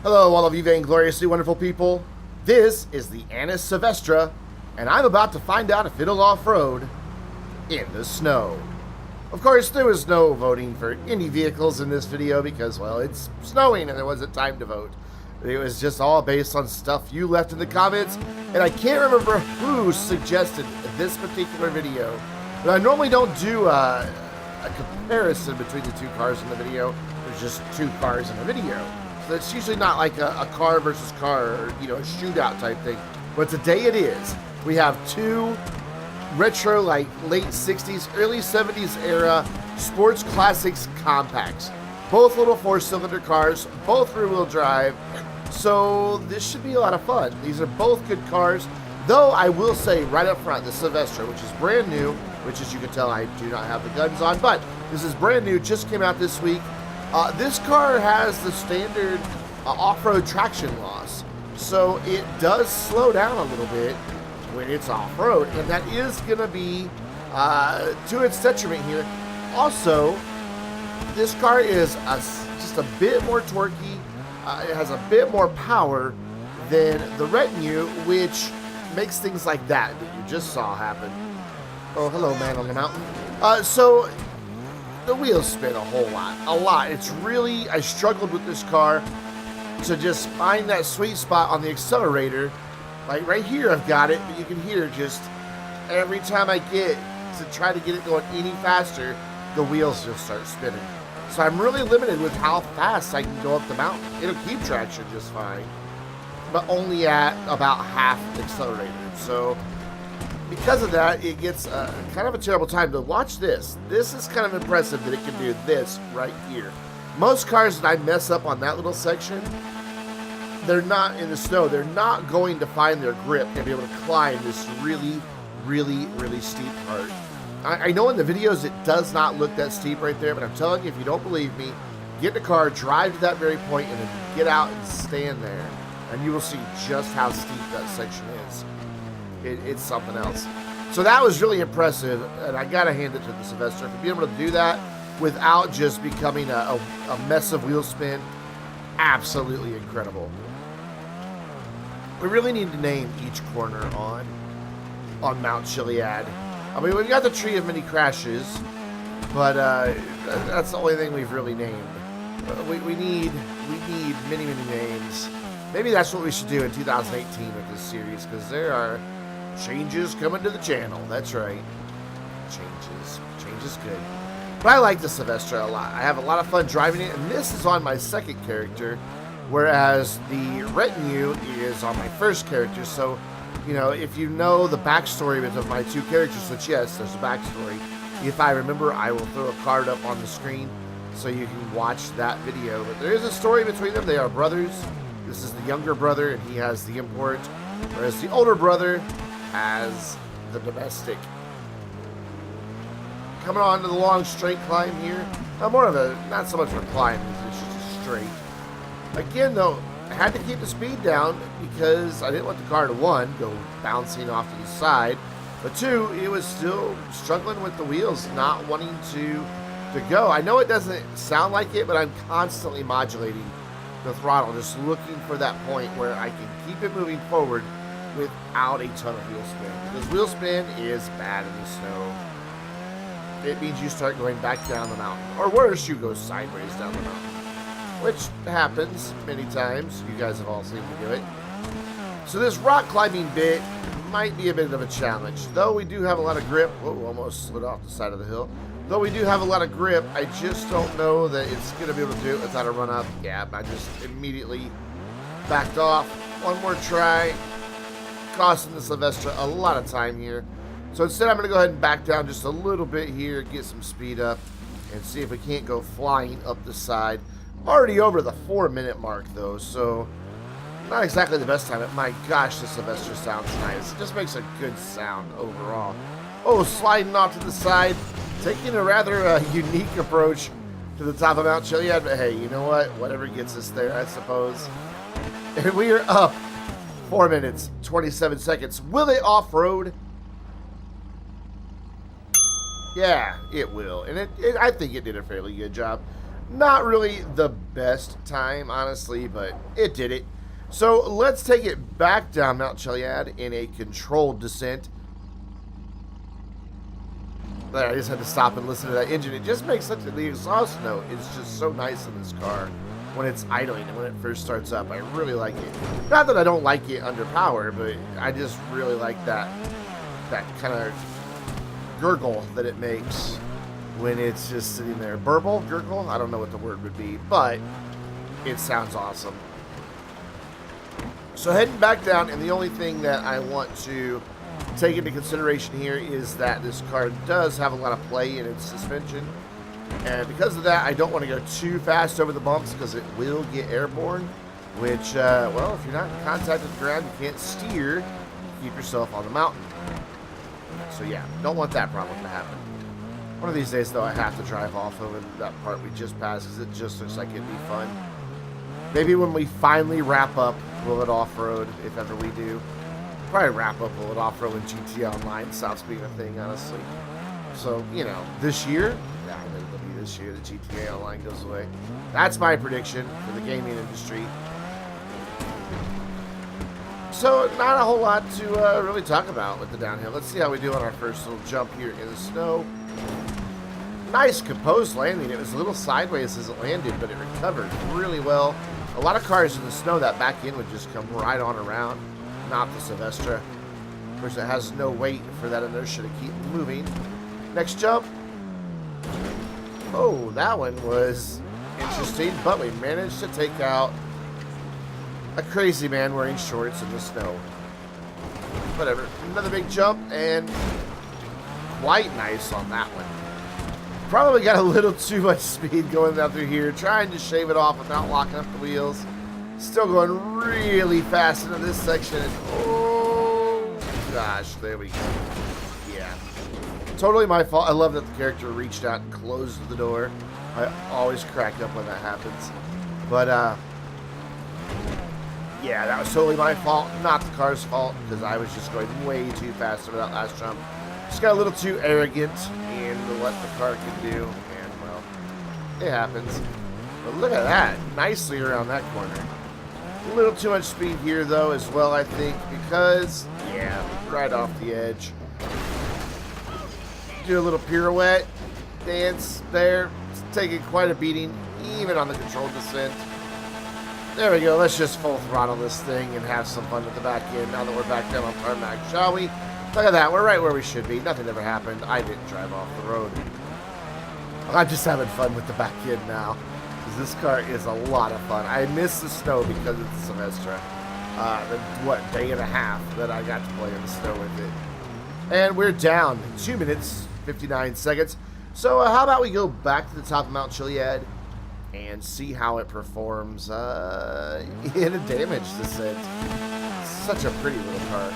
Hello, all of you vaingloriously wonderful people. This is the Annis Savestra, and I'm about to find out if it'll off-road in the snow. Of course, there was no voting for any vehicles in this video because, well, it's snowing and there wasn't time to vote. It was just all based on stuff you left in the comments, and I can't remember who suggested this particular video. But I normally don't do a comparison between the two cars in the video. There's just two cars in the video. So it's usually not like a car versus car or, you know, a shootout type thing. But today it is. We have two retro, like late 60s, early 70s era sports classics compacts. Both little four-cylinder cars, both rear-wheel drive. So this should be a lot of fun. These are both good cars. Though I will say right up front, the Savestra, which is brand new, which as you can tell I do not have the guns on, but this is brand new, just came out this week. This car has the standard off-road traction loss, so it does slow down a little bit when it's off-road, and that is going to be to its detriment here. Also, this car is just a bit more torquey. It has a bit more power than the Retinue, which makes things like that you just saw happen. Oh, hello, man on the mountain. So the wheels spin a whole lot. It's really, I struggled with this car to just find that sweet spot on the accelerator. Like right here, I've got it, but you can hear just every time I get to try to get it going any faster, the wheels just start spinning. So I'm really limited with how fast I can go up the mountain. It'll keep traction just fine, but only at about half accelerated. So because of that, it gets kind of a terrible time. To watch this. This is kind of impressive that it can do this right here. Most cars that I mess up on that little section, they're not in the snow. They're not going to find their grip and be able to climb this really steep part. I know in the videos it does not look that steep right there, but I'm telling you, if you don't believe me, get in the car, drive to that very point, and then get out and stand there, and you will see just how steep that section is. It's something else. So that was really impressive, and I gotta hand it to the Savestra for being able to do that without just becoming a mess of wheel spin. Absolutely incredible. We really need to name each corner on Mount Chiliad. I mean, we've got the Tree of Many Crashes, but that's the only thing we've really named. We need many names. Maybe that's what we should do in 2018 with this series, because there are changes coming to the channel. That's right. Change is good. But I like the Savestra a lot. I have a lot of fun driving it, and this is on my second character, whereas the Retinue is on my first character. So, you know, if you know the backstory of my two characters, which yes, there's a backstory. If I remember, I will throw a card up on the screen so you can watch that video. But there is a story between them. They are brothers. This is the younger brother, and he has the import, whereas the older brother has the domestic. Coming on to the long straight climb here. More of a, not so much of a climb, it's just a straight. Again, though, I had to keep the speed down because I didn't want the car to, one, go bouncing off to the side, but two, it was still struggling with the wheels, not wanting to go. I know it doesn't sound like it, but I'm constantly modulating the throttle, just looking for that point where I can keep it moving forward without a ton of wheel spin. Because wheel spin is bad in the snow. It means you start going back down the mountain, or worse, you go sideways down the mountain, which happens many times. You guys have all seen me do it. So this rock climbing bit might be a bit of a challenge, though we do have a lot of grip. Whoa, almost slid off the side of the hill. Though we do have a lot of grip, I just don't know that it's going to be able to do it without a run up. Yeah, I just immediately backed off. One more try, costing the Savestra a lot of time here. So instead, I'm going to go ahead and back down just a little bit here, get some speed up, and see if we can't go flying up the side. Already over the 4-minute mark, though, so not exactly the best time. But my gosh, the Savestra sounds nice. It just makes a good sound overall. Oh, sliding off to the side, taking a rather unique approach to the top of Mount Chiliad. But hey, you know what? Whatever gets us there, I suppose. And we are up 4 minutes, 27 seconds. Will it off-road? Yeah, it will. And I think it did a fairly good job. Not really the best time, honestly, but it did it. So let's take it back down Mount Chiliad in a controlled descent. I just had to stop and listen to that engine. It just makes such the exhaust note is just so nice in this car when it's idling and when it first starts up. I really like it. Not that I don't like it under power, but I just really like that kind of gurgle that it makes when it's just sitting there. Burble? Gurgle? I don't know what the word would be, but it sounds awesome. So heading back down, and the only thing that I want to take into consideration here is that this car does have a lot of play in its suspension, and because of that I don't want to go too fast over the bumps because it will get airborne, which well, if you're not in contact with the ground, you can't steer, keep yourself on the mountain. So yeah, don't want that problem to happen. One of these days though I have to drive off over that part we just passed, because it just looks like it'd be fun. Maybe when we finally wrap up Bullet Off-Road, if ever we do. Probably wrap up Bullet Off-Road when GTA Online stops being a thing, honestly. So, you know, this year, yeah, it'll be this year that GTA Online goes away. That's my prediction for the gaming industry. So, not a whole lot to really talk about with the downhill. Let's see how we do on our first little jump here in the snow. Nice composed landing. It was a little sideways as it landed, but it recovered really well. A lot of cars in the snow, that back end would just come right on around. Not the Savestra. Of course, it has no weight for that inertia to keep moving. Next jump. Oh, that one was interesting, but we managed to take out a crazy man wearing shorts in the snow. Whatever. Another big jump, and quite nice on that one. Probably got a little too much speed going down through here, trying to shave it off without locking up the wheels. Still going really fast into this section. Oh, gosh, there we go. Yeah. Totally my fault. I love that the character reached out and closed the door. I always crack up when that happens. But, yeah, that was totally my fault, not the car's fault, because I was just going way too fast over that last jump. Just got a little too arrogant in what the car can do, and, well, it happens. But look at that. Nicely around that corner. A little too much speed here, though, as well, I think, because, yeah, right off the edge. Do a little pirouette, dance there. It's taking quite a beating, even on the controlled descent. There we go. Let's just full throttle this thing and have some fun at the back end now that we're back down on tarmac, shall we? Look at that. We're right where we should be. Nothing ever happened. I didn't drive off the road. I'm just having fun with the back end now, because this car is a lot of fun. I miss the snow because it's Savestra. Day and a half that I got to play in the snow with it. And we're down 2 minutes, 59 seconds. So how about we go back to the top of Mount Chiliad and see how it performs in a damage descent. Such a pretty little car.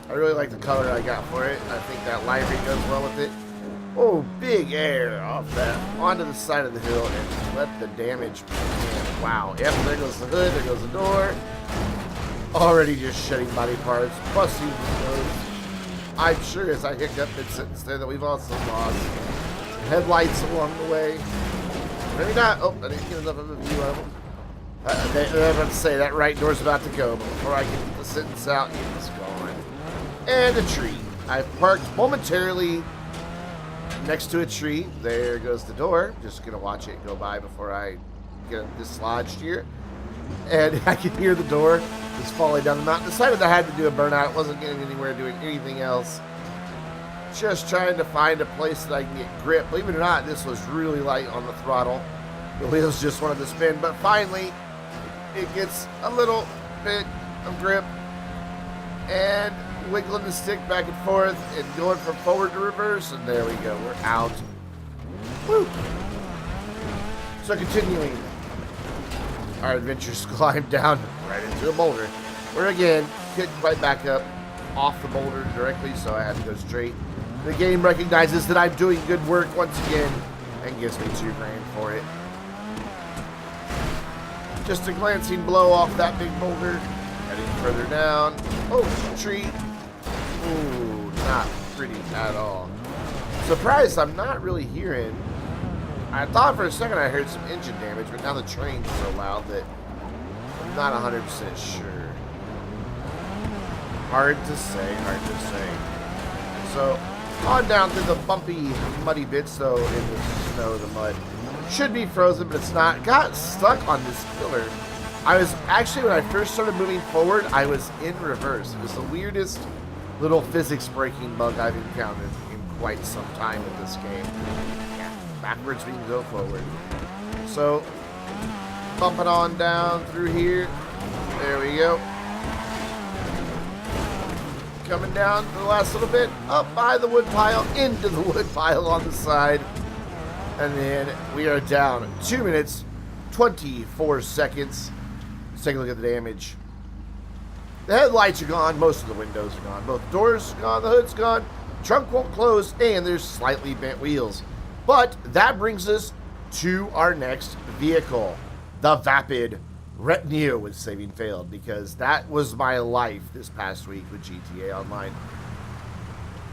I really like the color I got for it. I think that livery goes well with it. Oh, big air off that onto the side of the hill and let the damage begin. Wow. Yep, there goes the hood, there goes the door. Already just shedding body parts, busting the nose. I'm sure as I hiccup mid-sentence there that we've also lost some headlights along the way. Maybe not. Oh, I didn't get enough of a view of them. I was about to say that right door's about to go, but before I get the sentence out, it's gone. And a tree. I've parked momentarily next to a tree. There goes the door. Just gonna watch it go by before I get dislodged here. And I can hear the door just falling down the mountain. Decided I had to do a burnout. Wasn't getting anywhere doing anything else. Just trying to find a place that I can get grip. Believe it or not, this was really light on the throttle. The wheels just wanted to spin, but finally it gets a little bit of grip and wiggling the stick back and forth and going from forward to reverse, and there we go. We're out. Woo! So continuing our adventures, climb down right into a boulder. Where again, couldn't quite back up off the boulder directly, so I had to go straight. The game recognizes that I'm doing good work once again and gives me $2 grand for it. Just a glancing blow off that big boulder. Heading further down. Oh, tree. Ooh, not pretty at all. Surprised I'm not really hearing I thought for a second I heard some engine damage, but now the train's so loud that I'm not 100% sure. Hard to say, hard to say. So, on down through the bumpy, muddy bits, though, in the snow, the mud. Should be frozen, but it's not. Got stuck on this pillar. I was actually, when I first started moving forward, I was in reverse. It was the weirdest little physics breaking bug I've encountered in quite some time in this game. Yeah, backwards we can go forward. So, bumping on down through here. There we go. Coming down for the last little bit, up by the wood pile, into the wood pile on the side. And then we are down 2 minutes, 24 seconds. Let's take a look at the damage. The headlights are gone, most of the windows are gone. Both doors are gone, the hood's gone, trunk won't close, and there's slightly bent wheels. But that brings us to our next vehicle, the Vapid Retinue, with saving failed, because that was my life this past week with GTA Online.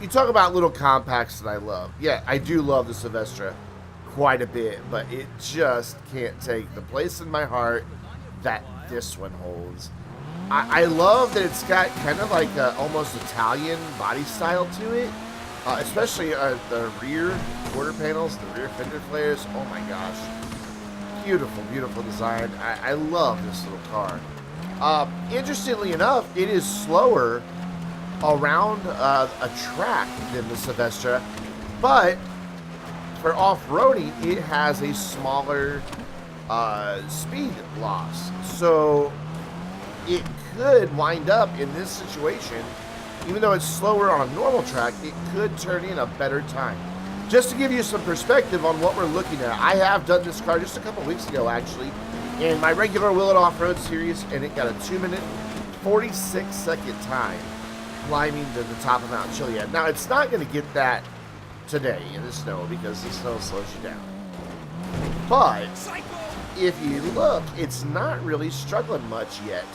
You talk about little compacts that I love. Yeah, I do love the Savestra quite a bit, but it just can't take the place in my heart that this one holds. I love that it's got kind of like a almost Italian body style to it, especially the rear quarter panels, the rear fender flares. Oh my gosh. Beautiful, beautiful design. I love this little car. Interestingly enough, it is slower around a track than the Savestra, but for off-roading, it has a smaller speed loss. So it could wind up in this situation, even though it's slower on a normal track, it could turn in a better time. Just to give you some perspective on what we're looking at, I have done this car just a couple weeks ago, actually, in my regular Will It Off-Road series, and it got a 2 minute, 46 second time climbing to the top of Mount Chiliad. Now, it's not going to get that today in the snow because the snow slows you down. But if you look, it's not really struggling much yet.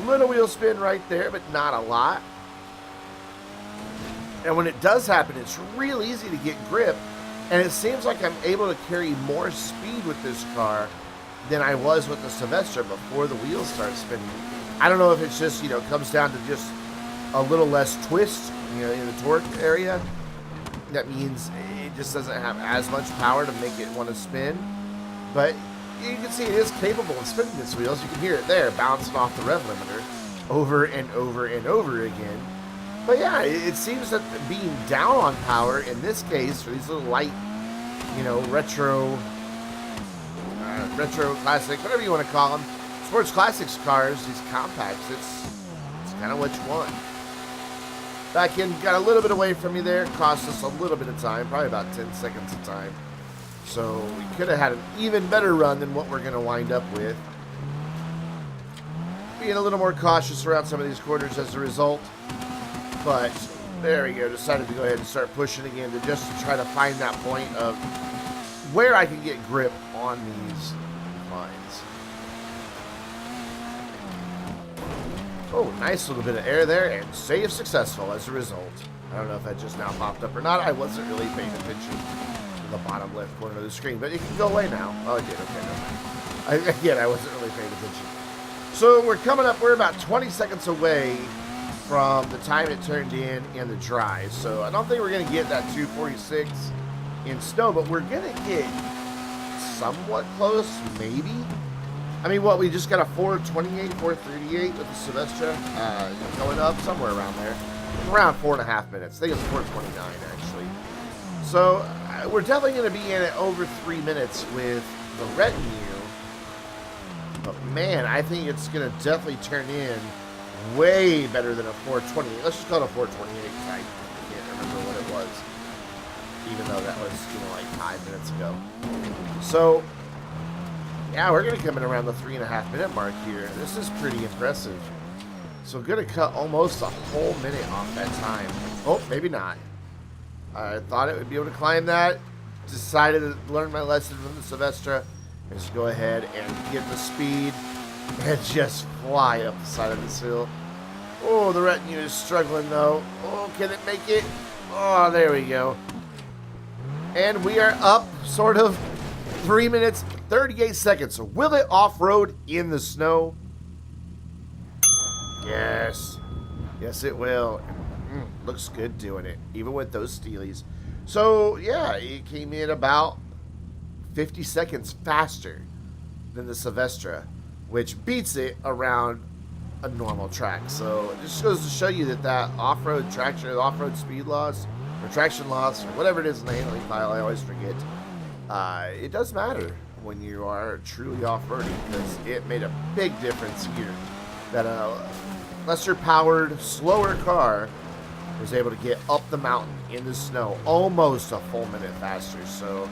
Little wheel spin right there, but not a lot. And when it does happen, it's real easy to get grip, and it seems like I'm able to carry more speed with this car than I was with the Savestra before the wheels start spinning. I don't know if it's just, comes down to just a little less twist, in the torque area. That means it just doesn't have as much power to make it want to spin. But you can see it is capable of spinning its wheels. You can hear it there, bouncing off the rev limiter over and over and over again. But yeah, it seems that being down on power, in this case, for these little light, retro classic, whatever you want to call them, sports classics cars, these compacts, it's kind of what you want. Back in, got a little bit away from me there, cost us a little bit of time, probably about 10 seconds of time. So we could have had an even better run than what we're going to wind up with. Being a little more cautious around some of these corners as a result. But there we go, decided to go ahead and start pushing again to just try to find that point of where I can get grip on these lines. Oh, nice little bit of air there, and save successful as a result. I don't know if that just now popped up or not. I wasn't really paying attention to the bottom left corner of the screen, but it can go away now. Oh, it did. Okay, never mind. Again, I wasn't really paying attention. So we're about 20 seconds away from the time it turned in the dry. So I don't think we're going to get that 246 in snow, but we're going to get somewhat close, maybe. I mean, we just got a 428, 438 with the Savestra going up somewhere around there. Around 4.5 minutes. I think it's 429, actually. So we're definitely going to be in it over 3 minutes with the Retinue. But man, I think it's going to definitely turn in way better than a 428. Let's just call it a 428 because I can't remember what it was, even though that was like 5 minutes ago. So yeah, we're gonna come in around the 3.5 minute mark here. This is pretty impressive. So gonna cut almost a whole minute off that time. Oh, maybe not. I thought it would be able to climb that. Decided to learn my lesson from the Savestra. Just go ahead and get the speed and just fly up the side of this hill. Oh, the Retinue is struggling though. Oh, can it make it? Oh, there we go. And we are up sort of 3 minutes, 38 seconds. So will it off-road in the snow? Yes. Yes, it will. Looks good doing it, even with those steelies. So, yeah, it came in about 50 seconds faster than the Savestra, which beats it around a normal track. So it just goes to show you that off-road traction, off-road speed loss, or traction loss, or whatever it is in the handling file, I always forget. It does matter when you are truly off-roading, because it made a big difference here that a lesser powered, slower car was able to get up the mountain in the snow almost a full minute faster. So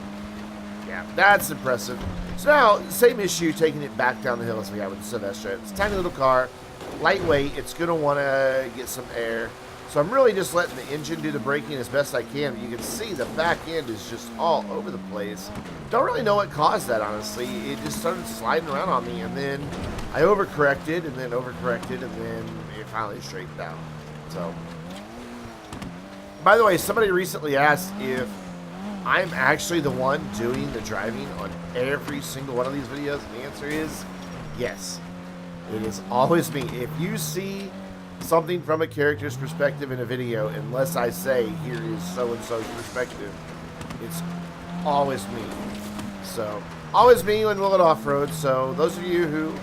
yeah, that's impressive. So now, same issue taking it back down the hill as we had with the Savestra. It's a tiny little car, lightweight, it's going to want to get some air. So I'm really just letting the engine do the braking as best I can. You can see the back end is just all over the place. Don't really know what caused that, honestly. It just started sliding around on me, and then I overcorrected, and then overcorrected, and then it finally straightened out. So, by the way, somebody recently asked if I'm actually the one doing the driving on every single one of these videos, and the answer is yes. It is always me. If you see something from a character's perspective in a video, unless I say here is so-and-so's perspective, it's always me. So, always me when we'll off-road. So, those of you who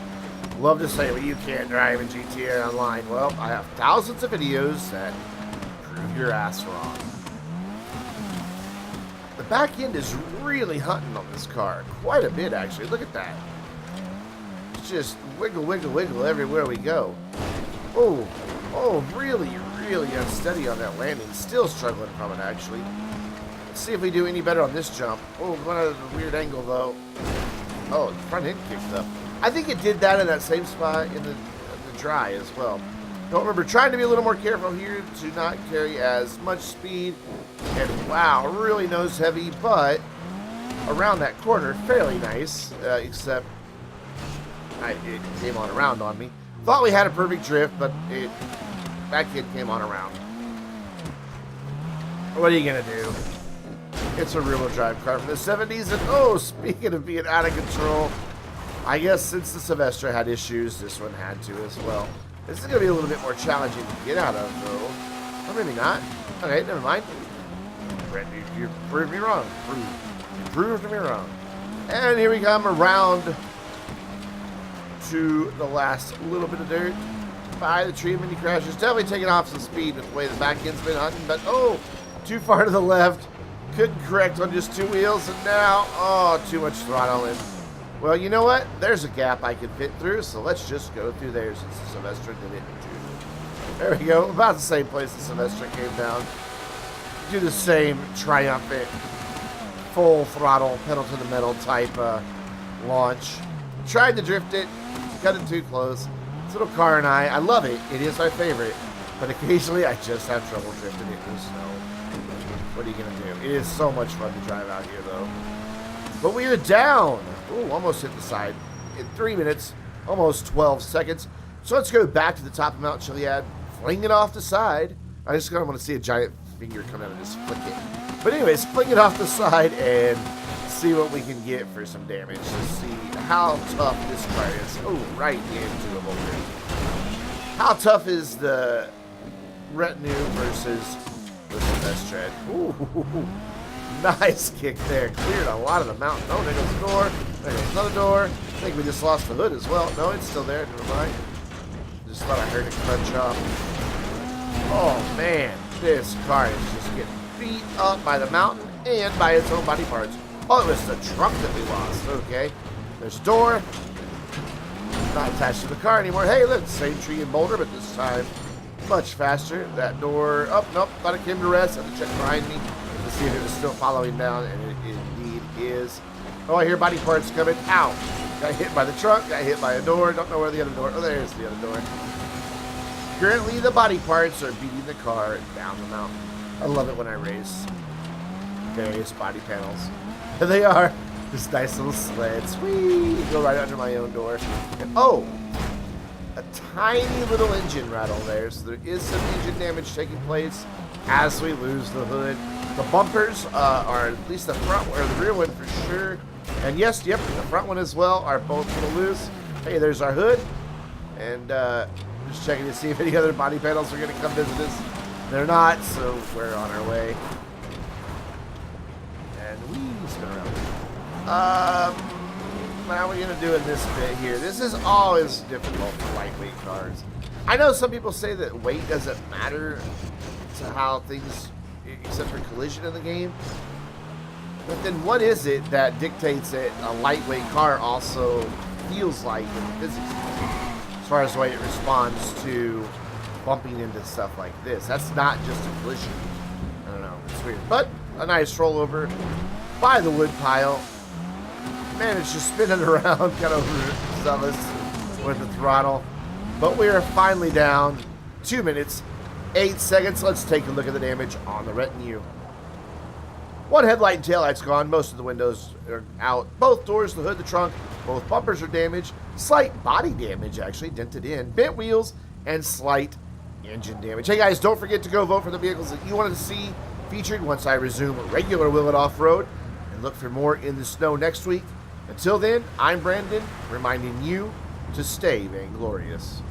love to say, well, you can't drive in GTA Online, well, I have thousands of videos that prove your ass wrong. The back end is really hunting on this car. Quite a bit, actually. Look at that. It's just wiggle, wiggle, wiggle everywhere we go. Oh, really unsteady on that landing. Still struggling from it, actually. Let's see if we do any better on this jump. Oh, going at a weird angle, though. Oh, the front end kicked up. I think it did that in that same spot in the dry as well. Don't remember trying to be a little more careful here to not carry as much speed. And wow, really nose heavy, but around that corner, fairly nice, except it came on around on me. Thought we had a perfect drift, but that kid came on around. What are you gonna do? It's a rear-wheel drive car from the 70s, and oh, speaking of being out of control, I guess since the Savestra had issues, this one had to as well. This is gonna be a little bit more challenging to get out of, though. Or maybe not. Okay, never mind. You proved me wrong. You proved me wrong. And here we come around to the last little bit of dirt by the tree. Mini crashes, definitely taking off some speed with the way the back end's been hunting, but oh, too far to the left, couldn't correct on just two wheels, and now, oh, too much throttle in. Well, you know what, there's a gap I could fit through, so let's just go through there since the Savestra did it too. There we go, about the same place the Savestra came down. Do the same triumphant full throttle pedal to the metal type launch. Tried to drift it, got it too close. This little car and I love it. It is my favorite, but occasionally I just have trouble drifting it in the snow. What are you gonna do? It is so much fun to drive out here, though. But we are down. Ooh, almost hit the side in 3 minutes, almost 12 seconds. So let's go back to the top of Mount Chiliad, fling it off the side. I just kind of want to see a giant finger come out and just flick it. But anyways, fling it off the side and see what we can get for some damage. Let's see how tough this car is. Oh, right into a boulder. How tough is the Retinue versus the Savestra? Ooh, nice kick there. Cleared a lot of the mountain. Oh, there goes the door. There goes another door. I think we just lost the hood as well. No, it's still there. Never mind. Just thought I heard it crunch off. Oh, man. This car is just getting beat up by the mountain and by its own body parts. Oh, it was the truck that we lost. Okay. There's a door. Not attached to the car anymore. Hey, look, same tree and boulder, but this time much faster. That door. Oh, nope. Thought it came to rest. Had to check behind me to see if it was still following down, and it indeed is. Oh, I hear body parts coming. Ow. Got hit by the truck. Got hit by a door. Don't know where the other door. Oh, there's the other door. Currently, the body parts are beating the car down the mountain. I love it when I race various body panels. There they are. This nice little sled. Sweet. Go right under my own door. And, oh, a tiny little engine rattle there. So there is some engine damage taking place. as we lose the hood. The bumpers are, at least the front or the rear one for sure. And yes, yep, the front one as well are both going to lose. Hey, there's our hood. And just checking to see if any other body panels are going to come visit us. They're not, so we're on our way. And we spin around. How are we going to do in this bit here? This is always difficult for lightweight cars. I know some people say that weight doesn't matter to how things, except for collision in the game. But then what is it that dictates that a lightweight car also feels like in the physics, as far as the way it responds to bumping into stuff like this? That's not just a collision. I don't know, it's weird. But a nice rollover by the wood pile. Managed to spin it around, got over Zealous with the throttle. But we are finally down 2 minutes, 8 seconds. Let's take a look at the damage on the Retinue. One headlight and taillight's gone. Most of the windows are out. Both doors, the hood, the trunk, both bumpers are damaged. Slight body damage, actually, dented in. Bent wheels and slight engine damage. Hey guys, don't forget to go vote for the vehicles that you want to see featured once I resume regular Will It Off-Road. And look for more in the snow next week. Until then, I'm Brandon, reminding you to stay vainglorious.